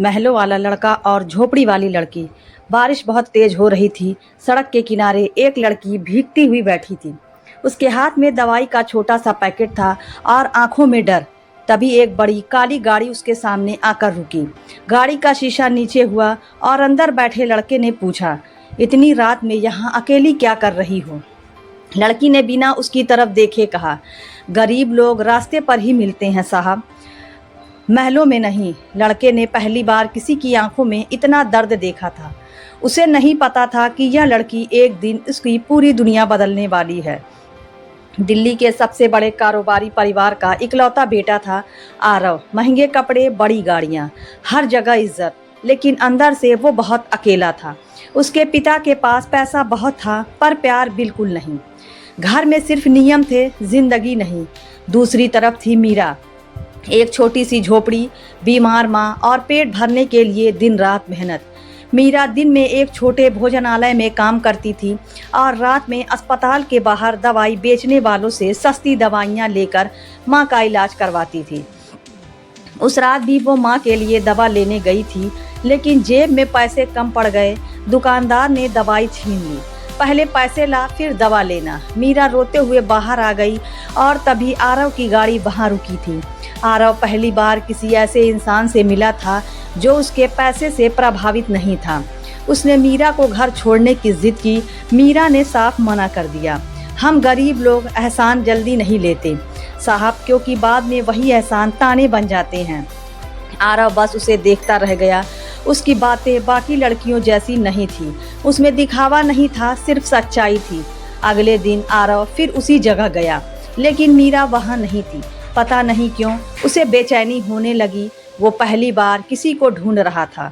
महलों वाला लड़का और झोपड़ी वाली लड़की। बारिश बहुत तेज हो रही थी। सड़क के किनारे एक लड़की भीगती हुई बैठी थी। उसके हाथ में दवाई का छोटा सा पैकेट था और आंखों में डर। तभी एक बड़ी काली गाड़ी उसके सामने आकर रुकी। गाड़ी का शीशा नीचे हुआ और अंदर बैठे लड़के ने पूछा, इतनी रात में यहाँ अकेली क्या कर रही हो? लड़की ने बिना उसकी तरफ देखे कहा, गरीब लोग रास्ते पर ही मिलते हैं साहब, महलों में नहीं। लड़के ने पहली बार किसी की आंखों में इतना दर्द देखा था। उसे नहीं पता था कि यह लड़की एक दिन उसकी पूरी दुनिया बदलने वाली है। दिल्ली के सबसे बड़े कारोबारी परिवार का इकलौता बेटा था आरव। महंगे कपड़े, बड़ी गाड़ियाँ, हर जगह इज्जत, लेकिन अंदर से वो बहुत अकेला था। उसके पिता के पास पैसा बहुत था पर प्यार बिल्कुल नहीं। घर में सिर्फ नियम थे, जिंदगी नहीं। दूसरी तरफ थी मीरा, एक छोटी सी झोपड़ी, बीमार माँ और पेट भरने के लिए दिन रात मेहनत। मीरा दिन में एक छोटे भोजनालय में काम करती थी और रात में अस्पताल के बाहर दवाई बेचने वालों से सस्ती दवाइयाँ लेकर माँ का इलाज करवाती थी। उस रात भी वो माँ के लिए दवा लेने गई थी, लेकिन जेब में पैसे कम पड़ गए। दुकानदार ने दवाई छीन ली। पहले पैसे ला फिर दवा लेना। मीरा रोते हुए बाहर आ गई और तभी आरव की गाड़ी वहाँ रुकी थी। आरव पहली बार किसी ऐसे इंसान से मिला था जो उसके पैसे से प्रभावित नहीं था। उसने मीरा को घर छोड़ने की जिद की। मीरा ने साफ मना कर दिया, हम गरीब लोग एहसान जल्दी नहीं लेते साहब, क्योंकि बाद में वही एहसान ताने बन जाते हैं। आरव बस उसे देखता रह गया। उसकी बातें बाकी लड़कियों जैसी नहीं थी। उसमें दिखावा नहीं था, सिर्फ सच्चाई थी। अगले दिन आरव फिर उसी जगह गया, लेकिन मीरा वहाँ नहीं थी। पता नहीं क्यों उसे बेचैनी होने लगी। वो पहली बार किसी को ढूंढ रहा था।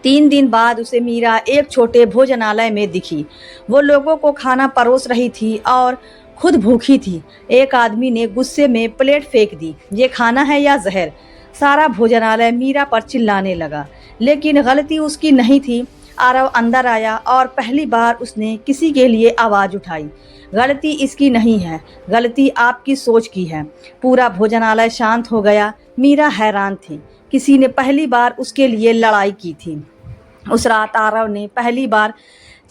3 दिन बाद उसे मीरा एक छोटे भोजनालय में दिखी। वो लोगों को खाना परोस रही थी और खुद भूखी थी। एक आदमी ने गुस्से में प्लेट फेंक दी, ये खाना है या जहर? सारा भोजनालय मीरा पर चिल्लाने लगा, लेकिन गलती उसकी नहीं थी। आरव अंदर आया और पहली बार उसने किसी के लिए आवाज़ उठाई, गलती इसकी नहीं है, गलती आपकी सोच की है। पूरा भोजनालय शांत हो गया। मीरा हैरान थी, किसी ने पहली बार उसके लिए लड़ाई की थी। उस रात आरव ने पहली बार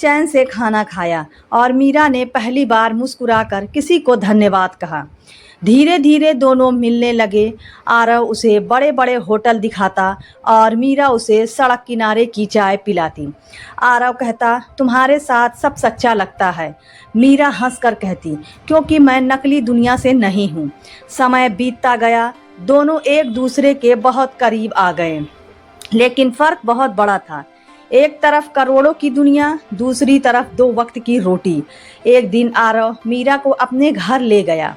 चैन से खाना खाया और मीरा ने पहली बार मुस्कुराकर किसी को धन्यवाद कहा। धीरे धीरे दोनों मिलने लगे। आरव उसे बड़े बड़े होटल दिखाता और मीरा उसे सड़क किनारे की चाय पिलाती। आरव कहता, तुम्हारे साथ सब सच्चा लगता है। मीरा हंसकर कहती, क्योंकि मैं नकली दुनिया से नहीं हूँ। समय बीतता गया, दोनों एक दूसरे के बहुत करीब आ गए, लेकिन फ़र्क बहुत बड़ा था। एक तरफ करोड़ों की दुनिया, दूसरी तरफ 2 वक्त की रोटी। एक दिन आरव मीरा को अपने घर ले गया।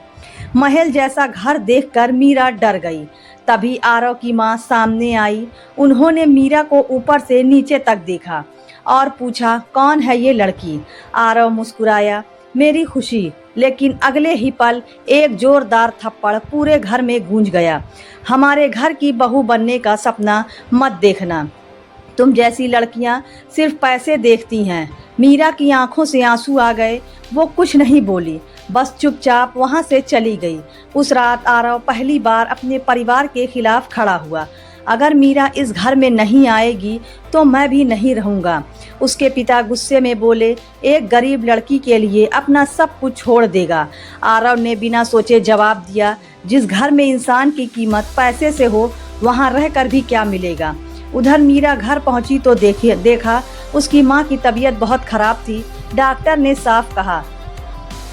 महल जैसा घर देखकर मीरा डर गई। तभी आरव की माँ सामने आई। उन्होंने मीरा को ऊपर से नीचे तक देखा और पूछा, कौन है ये लड़की? आरव मुस्कुराया, मेरी खुशी। लेकिन अगले ही पल एक जोरदार थप्पड़ पूरे घर में गूंज गया। हमारे घर की बहू बनने का सपना मत देखना। तुम जैसी लड़कियां सिर्फ पैसे देखती हैं। मीरा की आंखों से आंसू आ गए। वो कुछ नहीं बोली, बस चुपचाप वहाँ से चली गई। उस रात आरव पहली बार अपने परिवार के खिलाफ खड़ा हुआ। अगर मीरा इस घर में नहीं आएगी तो मैं भी नहीं रहूँगा। उसके पिता गुस्से में बोले, एक गरीब लड़की के लिए अपना सब कुछ छोड़ देगा? आरव ने बिना सोचे जवाब दिया, जिस घर में इंसान की कीमत पैसे से हो, वहाँ रहकर भी क्या मिलेगा? उधर मीरा घर पहुंची तो देखा उसकी माँ की तबीयत बहुत खराब थी। डॉक्टर ने साफ कहा,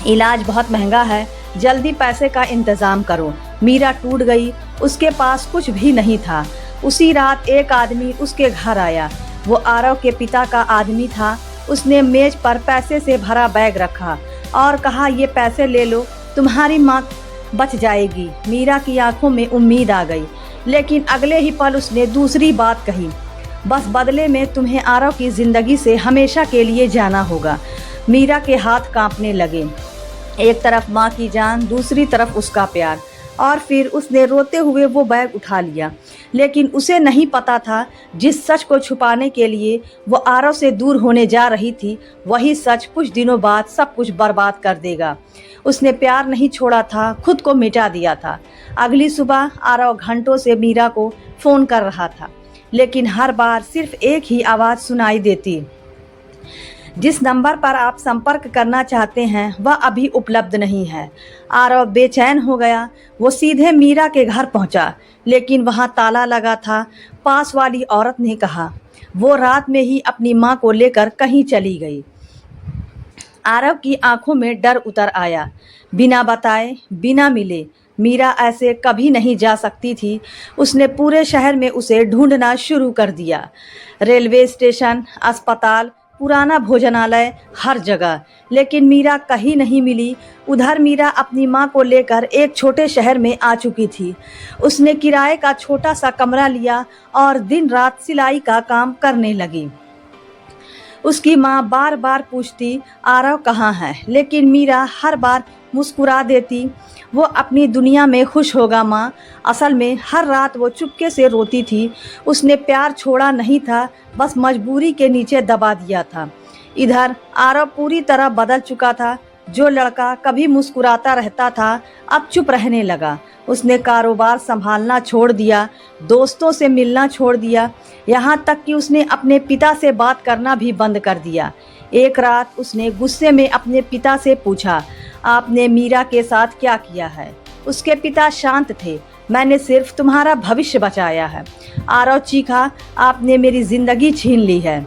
इलाज बहुत महंगा है, जल्दी पैसे का इंतज़ाम करो। मीरा टूट गई। उसके पास कुछ भी नहीं था। उसी रात एक आदमी उसके घर आया। वो आरव के पिता का आदमी था। उसने मेज पर पैसे से भरा बैग रखा और कहा, ये पैसे ले लो, तुम्हारी माँ बच जाएगी। मीरा की आंखों में उम्मीद आ गई, लेकिन अगले ही पल उसने दूसरी बात कही, बस बदले में तुम्हें आरव की ज़िंदगी से हमेशा के लिए जाना होगा। मीरा के हाथ कांपने लगे। एक तरफ माँ की जान, दूसरी तरफ उसका प्यार। और फिर उसने रोते हुए वो बैग उठा लिया। लेकिन उसे नहीं पता था, जिस सच को छुपाने के लिए वो आरव से दूर होने जा रही थी, वही सच कुछ दिनों बाद सब कुछ बर्बाद कर देगा। उसने प्यार नहीं छोड़ा था, खुद को मिटा दिया था। अगली सुबह आरव घंटों से मीरा को फ़ोन कर रहा था। लेकिन हर बार सिर्फ एक ही आवाज़ सुनाई देती, जिस नंबर पर आप संपर्क करना चाहते हैं वह अभी उपलब्ध नहीं है। आरव बेचैन हो गया। वो सीधे मीरा के घर पहुंचा, लेकिन वहां ताला लगा था। पास वाली औरत ने कहा वो रात में ही अपनी माँ को लेकर कहीं चली गई। आरव की आंखों में डर उतर आया। बिना बताए, बिना मिले मीरा ऐसे कभी नहीं जा सकती थी। उसने पूरे शहर में उसे ढूंढना शुरू कर दिया। रेलवे स्टेशन, अस्पताल, पुराना भोजनालय, हर जगह, लेकिन मीरा कहीं नहीं मिली। उधर मीरा अपनी माँ को लेकर एक छोटे शहर में आ चुकी थी। उसने किराए का छोटा सा कमरा लिया और दिन रात सिलाई का काम करने लगी। उसकी माँ बार बार पूछती आरव कहाँ है, लेकिन मीरा हर बार मुस्कुरा देती वो अपनी दुनिया में खुश होगा माँ। असल में हर रात वो चुपके से रोती थी। उसने प्यार छोड़ा नहीं था, बस मजबूरी के नीचे दबा दिया था। इधर आरव पूरी तरह बदल चुका था। जो लड़का कभी मुस्कुराता रहता था अब चुप रहने लगा। उसने कारोबार संभालना छोड़ दिया, दोस्तों से मिलना छोड़ दिया, यहाँ तक कि उसने अपने पिता से बात करना भी बंद कर दिया। एक रात उसने गुस्से में अपने पिता से पूछा, आपने मीरा के साथ क्या किया है? उसके पिता शांत थे, मैंने सिर्फ तुम्हारा भविष्य बचाया है। आरव चीखा, आपने मेरी जिंदगी छीन ली है।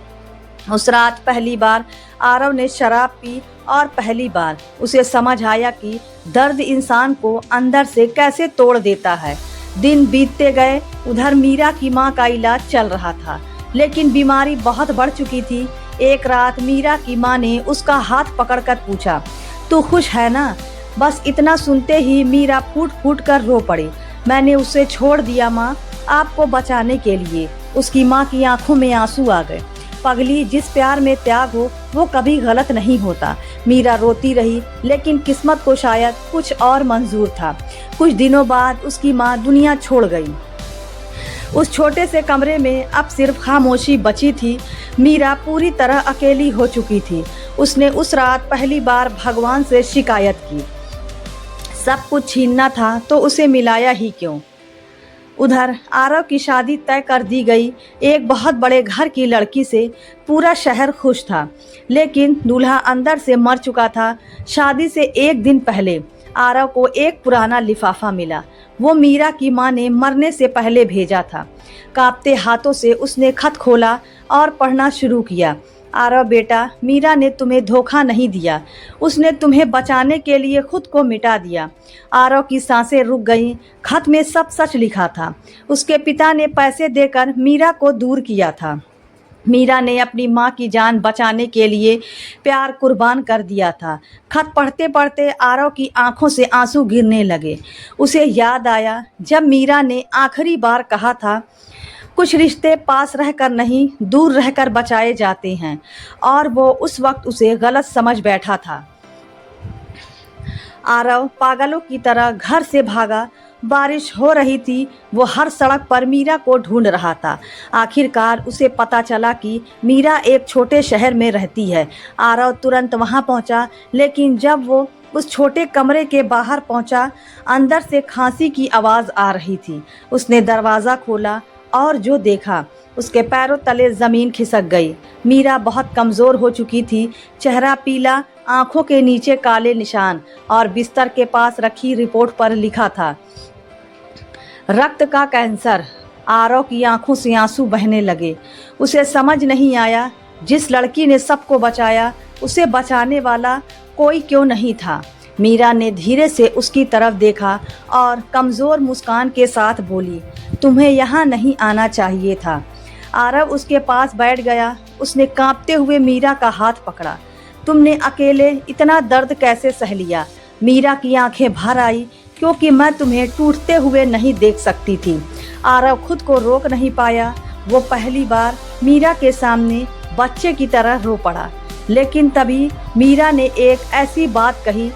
उस रात पहली बार आरव ने शराब पी और पहली बार उसे समझ आया कि दर्द इंसान को अंदर से कैसे तोड़ देता है। दिन बीतते गए। उधर मीरा की माँ का इलाज चल रहा था, लेकिन बीमारी बहुत बढ़ चुकी थी। एक रात मीरा की माँ ने उसका हाथ पकड़कर पूछा, तू खुश है ना? बस इतना सुनते ही मीरा फूट फूट कर रो पड़ी। मैंने उसे छोड़ दिया माँ, आपको बचाने के लिए। उसकी माँ की आंखों में आंसू आ गए। पगली, जिस प्यार में त्याग हो वो कभी गलत नहीं होता। मीरा रोती रही, लेकिन किस्मत को शायद कुछ और मंजूर था। कुछ दिनों बाद उसकी माँ दुनिया छोड़ गई। उस छोटे से कमरे में अब सिर्फ खामोशी बची थी। मीरा पूरी तरह अकेली हो चुकी थी। उसने उस रात पहली बार भगवान से शिकायत की। सब कुछ छीनना था तो उसे मिलाया ही क्यों? उधर आरव की शादी तय कर दी गई एक बहुत बड़े घर की लड़की से। पूरा शहर खुश था, लेकिन दूल्हा अंदर से मर चुका था। शादी से एक दिन पहले आरव को एक पुराना लिफाफा मिला। वो मीरा की माँ ने मरने से पहले भेजा था। कांपते हाथों से उसने खत खोला और पढ़ना शुरू किया। आरव बेटा, मीरा ने तुम्हें धोखा नहीं दिया, उसने तुम्हें बचाने के लिए खुद को मिटा दिया। आरव की सांसें रुक गईं। खत में सब सच लिखा था। उसके पिता ने पैसे देकर मीरा को दूर किया था। मीरा ने अपनी माँ की जान बचाने के लिए प्यार कुर्बान कर दिया था। खत पढ़ते पढ़ते आरव की आंखों से आंसू गिरने लगे। उसे याद आया जब मीरा ने आखिरी बार कहा था, कुछ रिश्ते पास रहकर नहीं दूर रहकर बचाए जाते हैं, और वो उस वक्त उसे गलत समझ बैठा था। आरव पागलों की तरह घर से भागा। बारिश हो रही थी। वो हर सड़क पर मीरा को ढूंढ रहा था। आखिरकार उसे पता चला कि मीरा एक छोटे शहर में रहती है। आरव तुरंत वहां पहुंचा, लेकिन जब वो उस छोटे कमरे के बाहर पहुंचा, अंदर से खांसी की आवाज़ आ रही थी। उसने दरवाज़ा खोला और जो देखा, उसके पैरों तले ज़मीन खिसक गई। मीरा बहुत कमज़ोर हो चुकी थी। चेहरा पीला, आंखों के नीचे काले निशान, और बिस्तर के पास रखी रिपोर्ट पर लिखा था, रक्त का कैंसर। आरव की आंखों से आंसू बहने लगे। उसे समझ नहीं आया, जिस लड़की ने सबको बचाया उसे बचाने वाला कोई क्यों नहीं था। मीरा ने धीरे से उसकी तरफ देखा और कमज़ोर मुस्कान के साथ बोली, तुम्हें यहाँ नहीं आना चाहिए था। आरव उसके पास बैठ गया। उसने कांपते हुए मीरा का हाथ पकड़ा। तुमने अकेले इतना दर्द कैसे सह लिया? मीरा की आंखें भर आई, क्योंकि मैं तुम्हें टूटते हुए नहीं देख सकती थी। आरव खुद को रोक नहीं पाया। वो पहली बार मीरा के सामने बच्चे की तरह रो पड़ा। लेकिन तभी मीरा ने एक ऐसी बात कही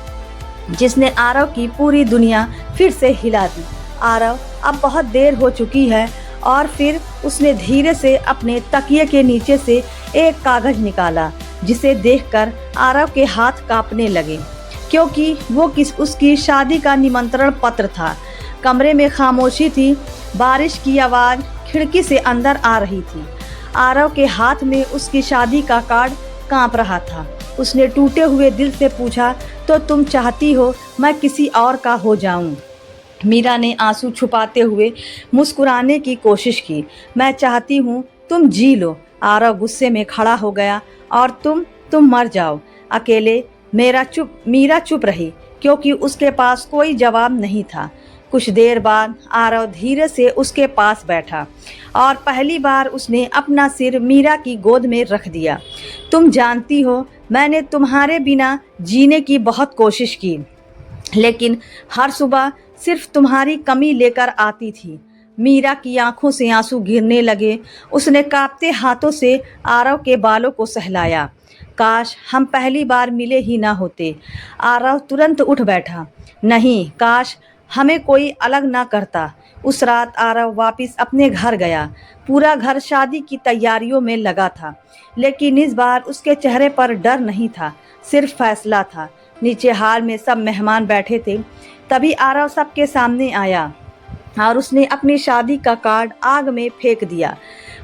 जिसने आरव की पूरी दुनिया फिर से हिला दी। आरव, अब बहुत देर हो चुकी है। और फिर उसने धीरे से अपने तकिए के नीचे से एक कागज निकाला, जिसे देखकर आरव के हाथ कांपने लगे, क्योंकि वो उसकी शादी का निमंत्रण पत्र था। कमरे में खामोशी थी। बारिश की आवाज़ खिड़की से अंदर आ रही थी। आरव के हाथ में उसकी शादी का कार्ड कांप रहा था। उसने टूटे हुए दिल से पूछा, तो तुम चाहती हो मैं किसी और का हो जाऊं? मीरा ने आंसू छुपाते हुए मुस्कुराने की कोशिश की। मैं चाहती हूँ तुम जी लो। आरव गुस्से में खड़ा हो गया। और तुम मर जाओ अकेले। मीरा चुप रही क्योंकि उसके पास कोई जवाब नहीं था। कुछ देर बाद आरव धीरे से उसके पास बैठा और पहली बार उसने अपना सिर मीरा की गोद में रख दिया। तुम जानती हो मैंने तुम्हारे बिना जीने की बहुत कोशिश की, लेकिन हर सुबह सिर्फ तुम्हारी कमी लेकर आती थी। मीरा की आंखों से आंसू गिरने लगे। उसने कांपते हाथों से आरव के बालों को सहलाया। काश हम पहली बार मिले ही ना होते। आरव तुरंत उठ बैठा। नहीं, काश हमें कोई अलग ना करता। उस रात आरव वापस अपने घर गया। पूरा घर शादी की तैयारियों में लगा था, लेकिन इस बार उसके चेहरे पर डर नहीं था, सिर्फ फैसला था। नीचे हाल में सब मेहमान बैठे थे। तभी आरव सबके सामने आया और उसने अपनी शादी का कार्ड आग में फेंक दिया।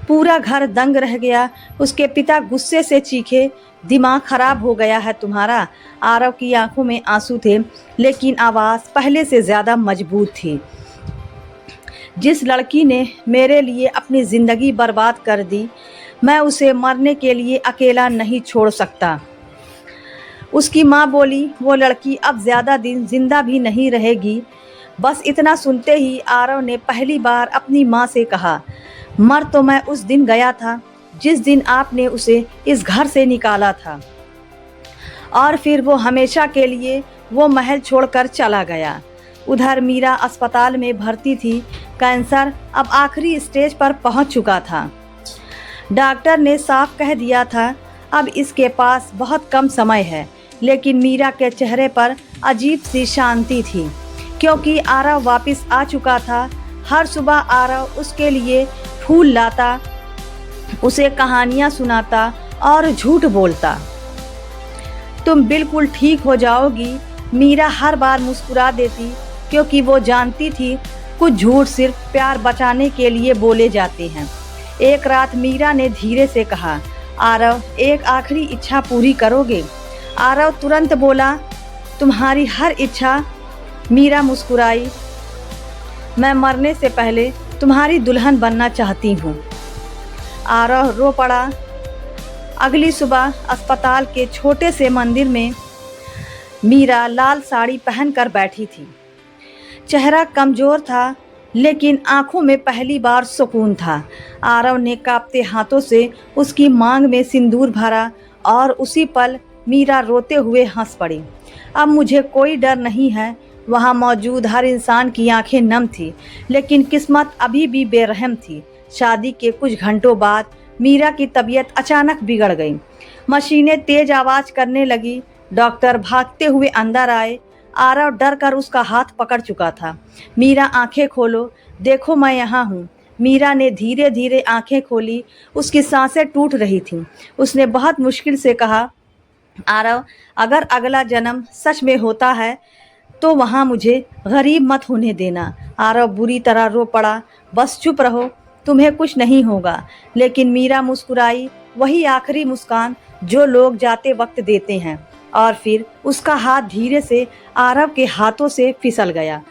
पूरा घर दंग रह गया। उसके पिता गुस्से से चीखे, दिमाग खराब हो गया है तुम्हारा। आरव की आंखों में आंसू थे, लेकिन आवाज़ पहले से ज़्यादा मजबूत थी। जिस लड़की ने मेरे लिए अपनी ज़िंदगी बर्बाद कर दी, मैं उसे मरने के लिए अकेला नहीं छोड़ सकता। उसकी माँ बोली, वो लड़की अब ज़्यादा दिन जिंदा भी नहीं रहेगी। बस इतना सुनते ही आरव ने पहली बार अपनी माँ से कहा, मर तो मैं उस दिन गया था जिस दिन आपने उसे इस घर से निकाला था, और फिर वो हमेशा के लिए वो महल छोड़कर चला गया। उधर मीरा अस्पताल में भर्ती थी। कैंसर अब आखिरी स्टेज पर पहुंच चुका था। डॉक्टर ने साफ कह दिया था अब इसके पास बहुत कम समय है। लेकिन मीरा के चेहरे पर अजीब सी शांति थी, क्योंकि आरव वापस आ चुका था। हर सुबह आरव उसके लिए फूल लाता, उसे कहानियाँ सुनाता और झूठ बोलता। तुम बिल्कुल ठीक हो जाओगी, मीरा हर बार मुस्कुरा देती, क्योंकि वो जानती थी कुछ झूठ सिर्फ प्यार बचाने के लिए बोले जाते हैं। एक रात मीरा ने धीरे से कहा, आरव एक आखिरी इच्छा पूरी करोगे? आरव तुरंत बोला, तुम्हारी हर इच्छा। मीरा मुस्कुराई, मैं मरने से पहले तुम्हारी दुल्हन बनना चाहती हूँ। आरव रो पड़ा। अगली सुबह अस्पताल के छोटे से मंदिर में मीरा लाल साड़ी पहनकर बैठी थी। चेहरा कमज़ोर था, लेकिन आंखों में पहली बार सुकून था। आरव ने कांपते हाथों से उसकी मांग में सिंदूर भरा और उसी पल मीरा रोते हुए हंस पड़ी। अब मुझे कोई डर नहीं है। वहाँ मौजूद हर इंसान की आंखें नम थी, लेकिन किस्मत अभी भी बेरहम थी। शादी के कुछ घंटों बाद मीरा की तबीयत अचानक बिगड़ गई। मशीनें तेज आवाज़ करने लगी। डॉक्टर भागते हुए अंदर आए। आरव डर कर उसका हाथ पकड़ चुका था। मीरा आंखें खोलो, देखो मैं यहाँ हूँ। मीरा ने धीरे धीरे आंखें खोली। उसकी सांसें टूट रही थीं। उसने बहुत मुश्किल से कहा, आरव अगर अगला जन्म सच में होता है तो वहाँ मुझे गरीब मत होने देना। आरव बुरी तरह रो पड़ा। बस चुप रहो, तुम्हें कुछ नहीं होगा। लेकिन मीरा मुस्कुराई, वही आखिरी मुस्कान जो लोग जाते वक्त देते हैं। और फिर उसका हाथ धीरे से आरव के हाथों से फिसल गया।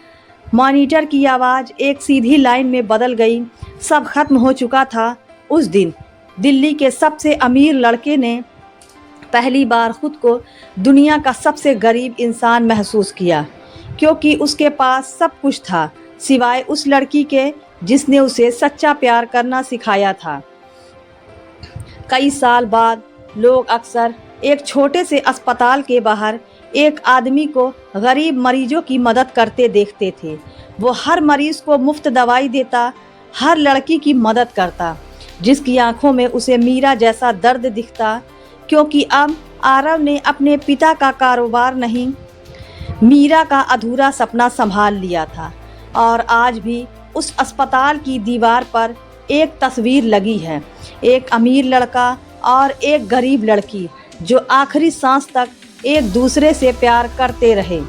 मॉनिटर की आवाज़ एक सीधी लाइन में बदल गई। सब खत्म हो चुका था। उस दिन दिल्ली के सबसे अमीर लड़के ने पहली बार खुद को दुनिया का सबसे गरीब इंसान महसूस किया, क्योंकि उसके पास सब कुछ था सिवाय उस लड़की के जिसने उसे सच्चा प्यार करना सिखाया था। कई साल बाद लोग अक्सर एक छोटे से अस्पताल के बाहर एक आदमी को गरीब मरीजों की मदद करते देखते थे। वो हर मरीज को मुफ्त दवाई देता, हर लड़की की मदद करता जिसकी आंखों में उसे मीरा जैसा दर्द दिखता, क्योंकि अब आरव ने अपने पिता का कारोबार नहीं, मीरा का अधूरा सपना संभाल लिया था। और आज भी उस अस्पताल की दीवार पर एक तस्वीर लगी है, एक अमीर लड़का और एक गरीब लड़की जो आखिरी सांस तक एक दूसरे से प्यार करते रहे।